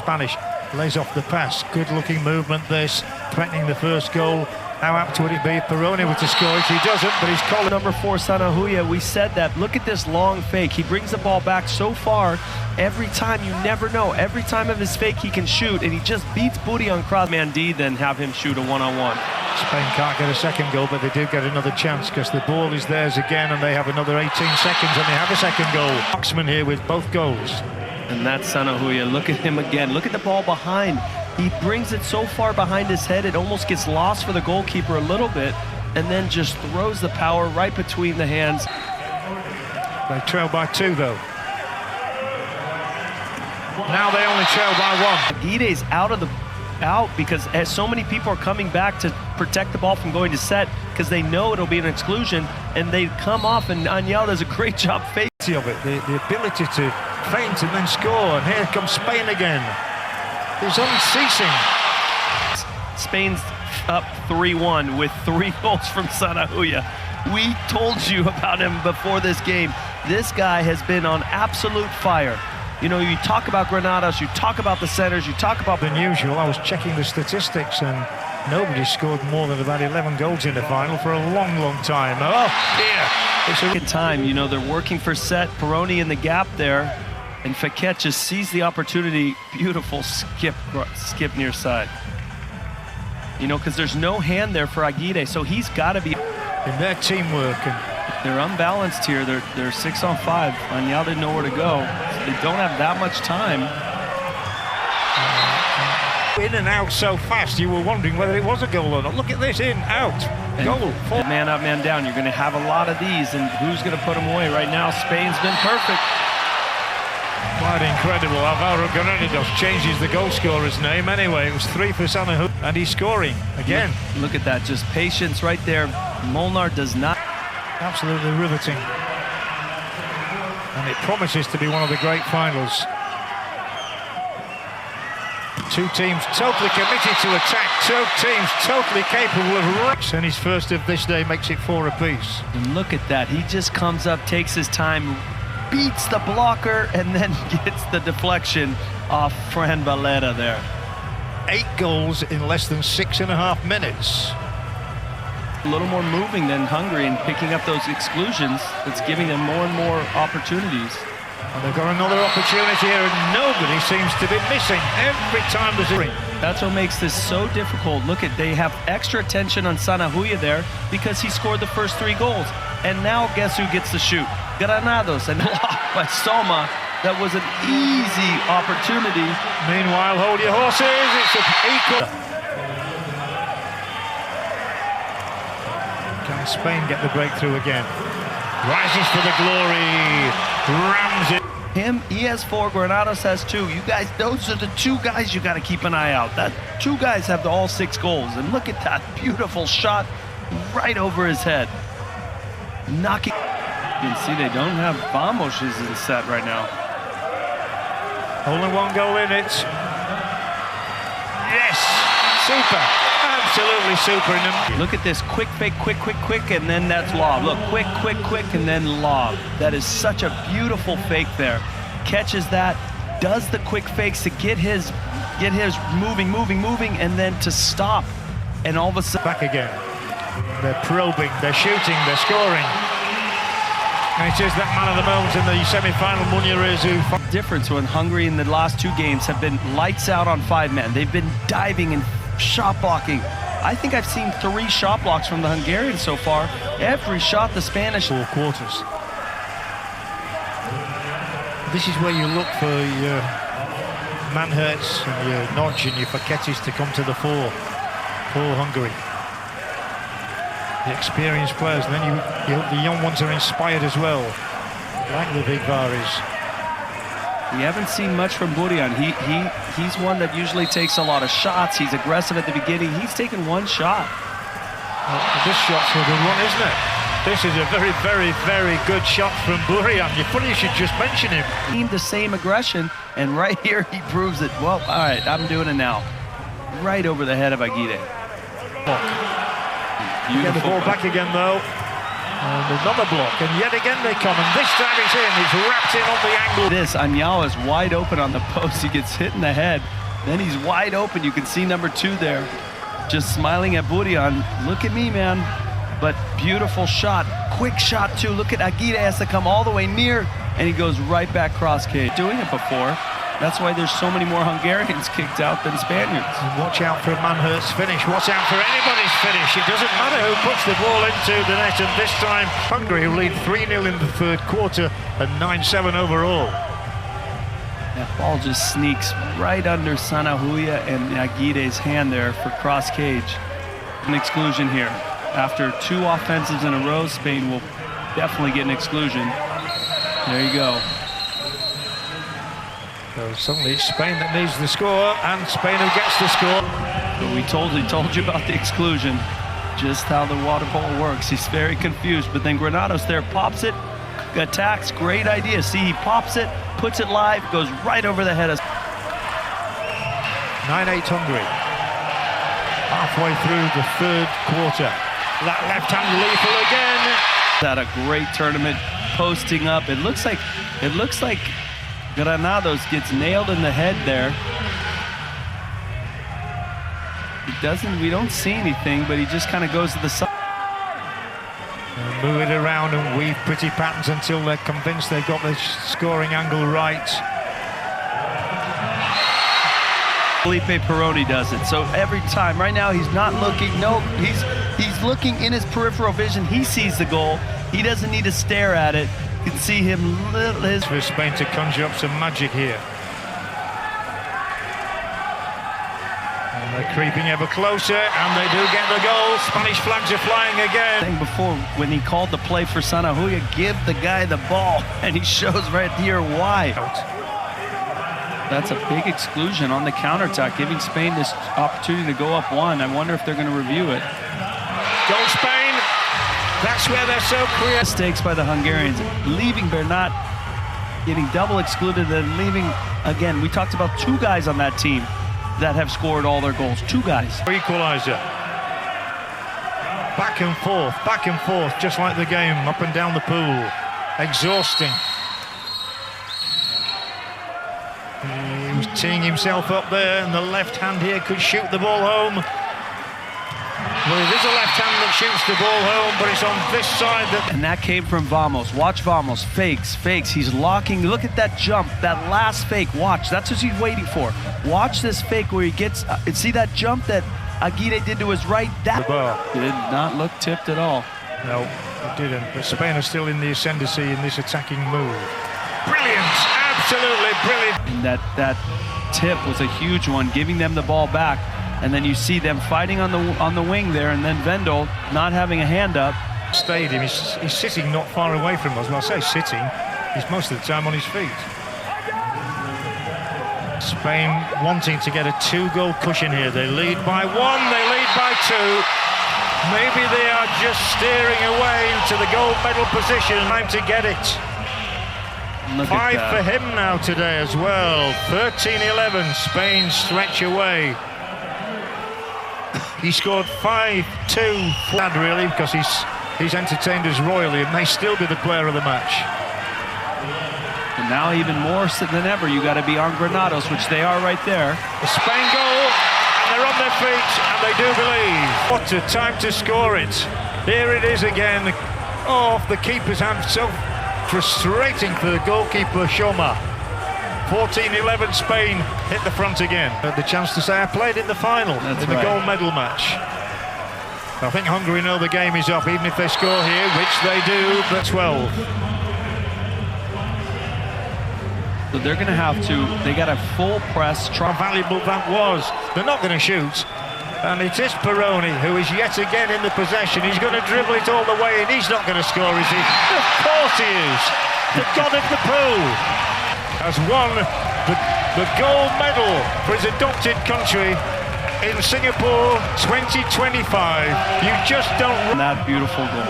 Spanish lays off the pass. Good looking movement this, threatening the first goal. How apt would it be if Perrone were to score it? He doesn't, but he's called. Number 4, Sanahuja, we said that. Look at this long fake. He brings the ball back so far. Every time, you never know. Every time of his fake, he can shoot, and he just beats Booty on cross. Mandy, then have him shoot a one-on-one. Spain can't get a second goal, but they do get another chance because the ball is theirs again, and they have another 18 seconds, and they have a second goal. Oxman here with both goals. And that's Sanahuja. Look at him again. Look at the ball behind. He brings it so far behind his head, it almost gets lost for the goalkeeper a little bit, and then just throws the power right between the hands. They trail by 2, though. Now they only trail by 1. Aguirre's out because as so many people are coming back to protect the ball from going to set because they know it'll be an exclusion, and they come off, and Ángel does a great job facing of it, the ability to feint and then score, and here comes Spain again. It's unceasing. Spain's up 3-1 with 3 goals from Sanahuja. We told you about him before this game. This guy has been on absolute fire. You know, you talk about Granados, you talk about the centers, you talk about... Than usual. I was checking the statistics, and nobody scored more than about 11 goals in the final for a long, long time. Oh, dear. It's a good time. You know, they're working for set. Perrone in the gap there. And Fekete just sees the opportunity. Beautiful skip near side. You know, because there's no hand there for Aguirre, so he's got to be... In their teamwork. And they're unbalanced here. They're 6 on 5. Ángel didn't know where to go. They don't have that much time. In and out so fast, you were wondering whether it was a goal or not. Look at this, in, out, goal. Man up, man down. You're going to have a lot of these, and who's going to put them away? Right now, Spain's been perfect. Quite incredible. Alvaro Granados changes the goal scorer's name anyway. It was 3 for Sanahuja, and he's scoring again. Look at that, just patience right there. Molnar does not... Absolutely riveting. And it promises to be one of the great finals. 2 teams totally committed to attack, 2 teams totally capable of rush, and his first of this day makes it 4 apiece. And look at that, he just comes up, takes his time, beats the blocker, and then gets the deflection off Fran Valera there. 8 goals in less than 6.5 minutes. A little more moving than Hungary and picking up those exclusions. It's giving them more and more opportunities. And they've got another opportunity here, and nobody seems to be missing every time there's a ring. That's what makes this so difficult. Look at, they have extra attention on Sanahuja there because he scored the first 3 goals. And now guess who gets the shoot? Granados, and blocked by Soma. That was an easy opportunity. Meanwhile, hold your horses, it's an equal. Can Spain get the breakthrough again? Rises for the glory, rams it. Him, he has 4, Granados has 2. You guys, those are the 2 guys you got to keep an eye out. That 2 guys have all 6 goals. And look at that beautiful shot right over his head. Knocking. You can see they don't have Vamos's in set right now. Only 1 goal in it. Yes, super. Absolutely super. Look at this, quick fake, quick, and then that's lob. Look, quick, and then lob. That is such a beautiful fake there. Catches that, does the quick fakes to get his moving, and then to stop. And all of a sudden... Back again. They're probing, they're shooting, they're scoring. And it is that man of the moment in the semi-final, Muñoz, who... Difference when Hungary in the last 2 games have been lights out on 5-men. They've been diving and shot blocking. I think I've seen 3 shot blocks from the Hungarians so far. Every shot the Spanish... 4 quarters. This is where you look for your Manhurts and your Nodge and your Feketes to come to the fore for Hungary. The experienced players, and then you hope the young ones are inspired as well, like the big Varis. We haven't seen much from Burian. He's one that usually takes a lot of shots. He's aggressive at the beginning. He's taken 1 shot. Well, this shot's a good one, isn't it? This is a very, very good shot from Burian. You probably should just mention him. The same aggression, and right here he proves it. Well, all right, I'm doing it now. Right over the head of Aguirre. Get the ball back again, though. And another block, and yet again they come, and this time it's in. He's wrapped in on the angle. This, Anyao is wide open on the post. He gets hit in the head. Then he's wide open. You can see number 2 there, just smiling at Burian. Look at me, man. But beautiful shot, quick shot too. Look at Aguirre, has to come all the way near, and he goes right back cross cage. Doing it before. That's why there's so many more Hungarians kicked out than Spaniards. And watch out for Manhurt's finish. Watch out for anybody's finish. It doesn't matter who puts the ball into the net, and this time Hungary lead 3-0 in the third quarter and 9-7 overall. That ball just sneaks right under Sanahuja and Aguirre's hand there for cross cage. An exclusion here. After 2 offensives in a row, Spain will definitely get an exclusion. There you go. So suddenly it's Spain that needs the score, and Spain who gets the score. But we told you about the exclusion, just how the water polo works. He's very confused, but then Granados there pops it, attacks, great idea. See, he pops it, puts it live, goes right over the head of... 9-8 Hungary. Halfway through the third quarter. That left-hand lethal again. Had a great tournament, posting up. It looks like Granados gets nailed in the head there. We don't see anything, but he just kind of goes to the side. And move it around and weave pretty patterns until they're convinced they've got the scoring angle right. Felipe Perrone does it. So every time, right now he's not looking, no, he's looking in his peripheral vision. He sees the goal. He doesn't need to stare at it. You can see him for Spain to conjure up some magic here. And they're creeping ever closer, and they do get the goal. Spanish flags are flying again. Before, when he called the play for Sanahuja, give the guy the ball, and he shows right here why. That's a big exclusion on the counterattack, giving Spain this opportunity to go up 1. I wonder if they're going to review it. Go Spain! That's where they're so clear. Mistakes by the Hungarians, leaving Bernat, getting double excluded, and leaving again. We talked about 2 guys on that team that have scored all their goals. 2 guys. Equalizer. Back and forth, just like the game, up and down the pool. Exhausting. He was teeing himself up there, and the left hand here could shoot the ball home. Well, it is a left hand that shoots the ball home, but it's on this side that... And that came from Vamos. Watch Vamos. Fakes. He's locking. Look at that jump, that last fake. Watch. That's what he's waiting for. Watch this fake where he gets... see that jump that Aguirre did to his right? That did not look tipped at all. No, it didn't. But Spain are still in the ascendancy in this attacking move. Brilliant! Absolutely brilliant! And that tip was a huge one, giving them the ball back. And then you see them fighting on the wing there, and then Vendel not having a hand up. Stadium, he's sitting not far away from us. Well, I say sitting, he's most of the time on his feet. Spain wanting to get a 2-goal cushion here. They lead by 1, they lead by 2. Maybe they are just steering away into the gold medal position. Time to get it. Look 5 for him now today as well. 13-11, Spain stretch away. He scored 5-2. Glad really, because he's entertained us royally and may still be the player of the match. And now even more than ever, you got to be on Granados, which they are right there. The Spain goal, and they're on their feet, and they do believe. What a time to score it. Here it is again, off the keeper's hand. So frustrating for the goalkeeper, Shoma. 14-11 Spain hit the front again. The chance to say I played in the final, in the gold medal match. I think Hungary know the game is up, even if they score here, which they do, but 12. So they're going to have to, they got a full press. How valuable that was. They're not going to shoot. And it is Perrone who is yet again in the possession. He's going to dribble it all the way, and he's not going to score, is he? Of course he is. The god of the pool has won the gold medal for his adopted country in Singapore 2025. You just don't... That beautiful goal.